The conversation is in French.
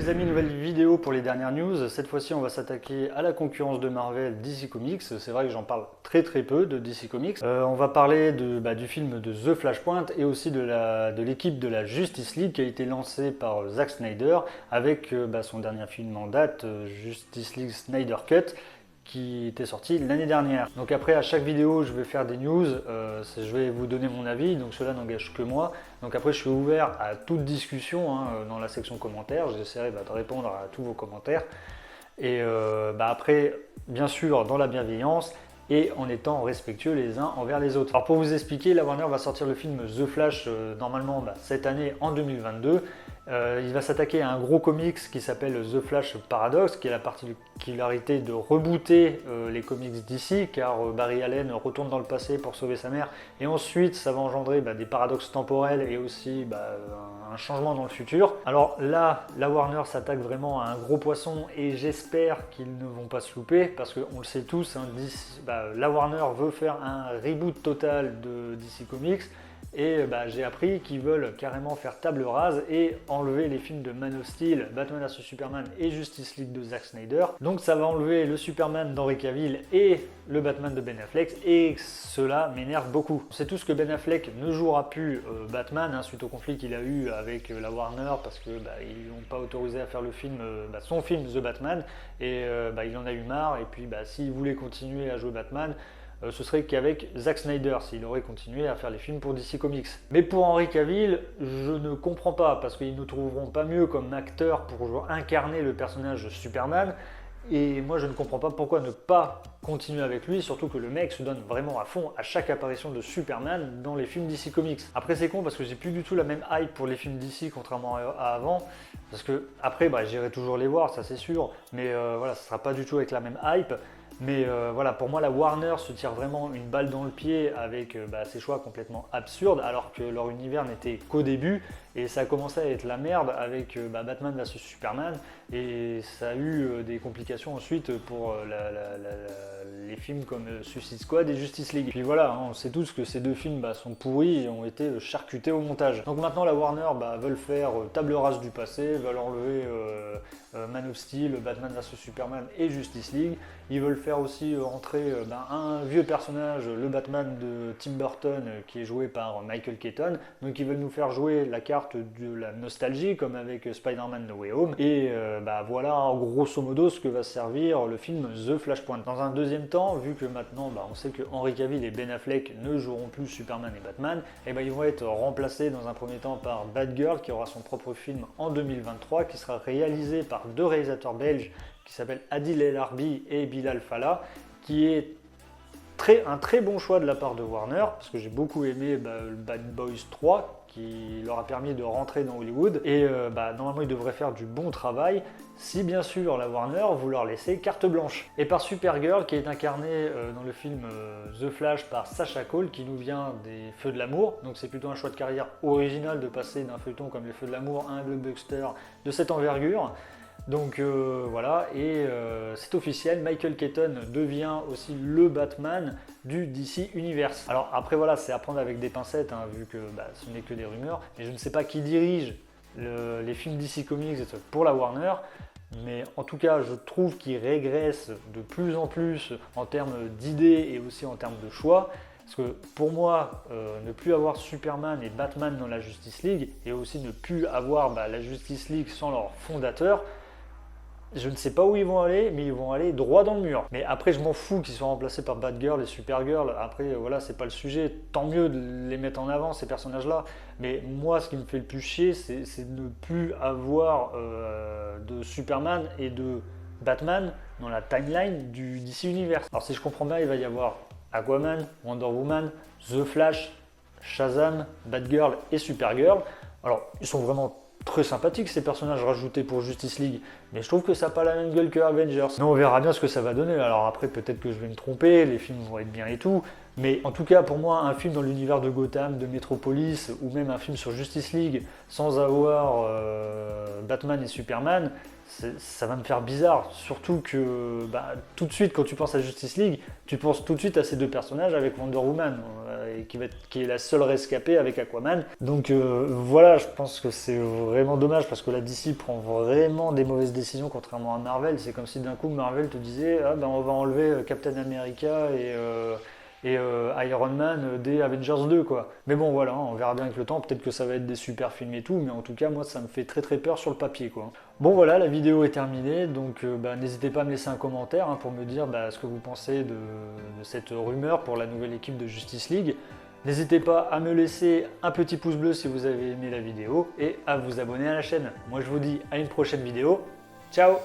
les amis, nouvelle vidéo pour les dernières news. Cette fois-ci, on va s'attaquer à la concurrence de Marvel, DC Comics. C'est vrai que j'en parle très peu de DC Comics. On va parler du film de The Flashpoint et aussi de l'équipe de la Justice League qui a été lancée par Zack Snyder avec son dernier film en date, Justice League Snyder Cut, qui était sorti l'année dernière. Donc après, à chaque vidéo, je vais faire des news, je vais vous donner mon avis, donc cela n'engage que moi. Donc après, je suis ouvert à toute discussion dans la section commentaires, j'essaierai de répondre à tous vos commentaires. Et après, bien sûr, dans la bienveillance et en étant respectueux les uns envers les autres. Alors pour vous expliquer, la Warner va sortir le film The Flash normalement cette année en 2022. Il va s'attaquer à un gros comics qui s'appelle The Flash Paradox, qui est la particularité de rebooter les comics d'ici, car Barry Allen retourne dans le passé pour sauver sa mère, et ensuite ça va engendrer des paradoxes temporels et aussi un changement dans le futur. Alors là, la Warner s'attaque vraiment à un gros poisson et j'espère qu'ils ne vont pas se louper, parce qu'on le sait tous, la Warner veut faire un reboot total de DC Comics. Et j'ai appris qu'ils veulent carrément faire table rase et enlever les films de Man of Steel, Batman vs Superman et Justice League de Zack Snyder. Donc ça va enlever le Superman d'Henry Cavill et le Batman de Ben Affleck, et cela m'énerve beaucoup. On sait tous que Ben Affleck ne jouera plus Batman suite au conflit qu'il a eu avec la Warner, parce que ils l'ont pas autorisé à faire le film, son film The Batman, et il en a eu marre. Et puis s'il voulait continuer à jouer Batman, ce serait qu'avec Zack Snyder, s'il aurait continué à faire les films pour DC Comics. Mais pour Henry Cavill, je ne comprends pas, parce qu'ils ne trouveront pas mieux comme acteur pour incarner le personnage de Superman. Et moi je ne comprends pas pourquoi ne pas continuer avec lui, surtout que le mec se donne vraiment à fond à chaque apparition de Superman dans les films DC Comics. Après c'est con parce que j'ai plus du tout la même hype pour les films DC contrairement à avant, parce que après j'irai toujours les voir, ça c'est sûr, mais ça sera pas du tout avec la même hype. Mais pour moi la Warner se tire vraiment une balle dans le pied avec ces choix complètement absurdes, alors que leur univers n'était qu'au début, et ça a commencé à être la merde avec Batman vs Superman, et ça a eu des complications ensuite pour les films comme Suicide Squad et Justice League. Puis voilà, on sait tous que ces deux films sont pourris et ont été charcutés au montage. Donc maintenant la Warner veulent faire table rase du passé, veulent enlever Man of Steel, Batman vs Superman et Justice League. Ils veulent faire aussi entrer un vieux personnage, le Batman de Tim Burton, qui est joué par Michael Keaton. Donc ils veulent nous faire jouer la carte de la nostalgie, comme avec Spider-Man No Way Home. Et voilà grosso modo ce que va servir le film The Flashpoint. Dans un deuxième temps, vu que maintenant on sait que Henry Cavill et Ben Affleck ne joueront plus Superman et Batman, ils vont être remplacés dans un premier temps par Batgirl, qui aura son propre film en 2023, qui sera réalisé par deux réalisateurs belges qui s'appellent Adil El Arbi et Bilal Fallah, qui est un très bon choix de la part de Warner, parce que j'ai beaucoup aimé Bad Boys 3, qui leur a permis de rentrer dans Hollywood, et normalement ils devraient faire du bon travail, si bien sûr la Warner vous leur laissez carte blanche. Et par Supergirl, qui est incarnée dans le film The Flash par Sacha Cole, qui nous vient des Feux de l'amour, donc c'est plutôt un choix de carrière original de passer d'un feuilleton comme les Feux de l'amour à un blockbuster de cette envergure. Donc voilà, et c'est officiel, Michael Keaton devient aussi le Batman du DC Universe. Alors après voilà, c'est à prendre avec des pincettes, vu que ce n'est que des rumeurs, mais je ne sais pas qui dirige les films DC Comics pour la Warner, mais en tout cas je trouve qu'ils régressent de plus en plus en termes d'idées et aussi en termes de choix. Parce que pour moi, ne plus avoir Superman et Batman dans la Justice League, et aussi ne plus avoir la Justice League sans leur fondateur, je ne sais pas où ils vont aller, mais ils vont aller droit dans le mur. Mais après, je m'en fous qu'ils soient remplacés par Batgirl et Supergirl. Après, voilà, c'est pas le sujet. Tant mieux de les mettre en avant, ces personnages-là. Mais moi, ce qui me fait le plus chier, c'est de ne plus avoir de Superman et de Batman dans la timeline du DC Universe. Alors, si je comprends bien, il va y avoir Aquaman, Wonder Woman, The Flash, Shazam, Batgirl et Supergirl. Alors, ils sont vraiment très sympathiques ces personnages rajoutés pour Justice League, mais je trouve que ça n'a pas la même gueule que Avengers. Mais on verra bien ce que ça va donner. Alors après, peut-être que je vais me tromper, les films vont être bien et tout, mais en tout cas pour moi, un film dans l'univers de Gotham, de Metropolis, ou même un film sur Justice League sans avoir Batman et Superman, ça va me faire bizarre. Surtout que tout de suite, quand tu penses à Justice League, tu penses tout de suite à ces deux personnages avec Wonder Woman. qui est la seule rescapée avec Aquaman. Donc voilà, je pense que c'est vraiment dommage parce que la DC prend vraiment des mauvaises décisions contrairement à Marvel. C'est comme si d'un coup Marvel te disait ah ben on va enlever Captain America et Iron Man des Avengers 2 quoi. Mais bon voilà, on verra bien avec le temps, peut-être que ça va être des super films et tout, mais en tout cas moi ça me fait très très peur sur le papier quoi. Bon voilà, la vidéo est terminée, donc n'hésitez pas à me laisser un commentaire pour me dire ce que vous pensez de cette rumeur pour la nouvelle équipe de Justice League. N'hésitez pas à me laisser un petit pouce bleu si vous avez aimé la vidéo et à vous abonner à la chaîne. Moi je vous dis à une prochaine vidéo. Ciao!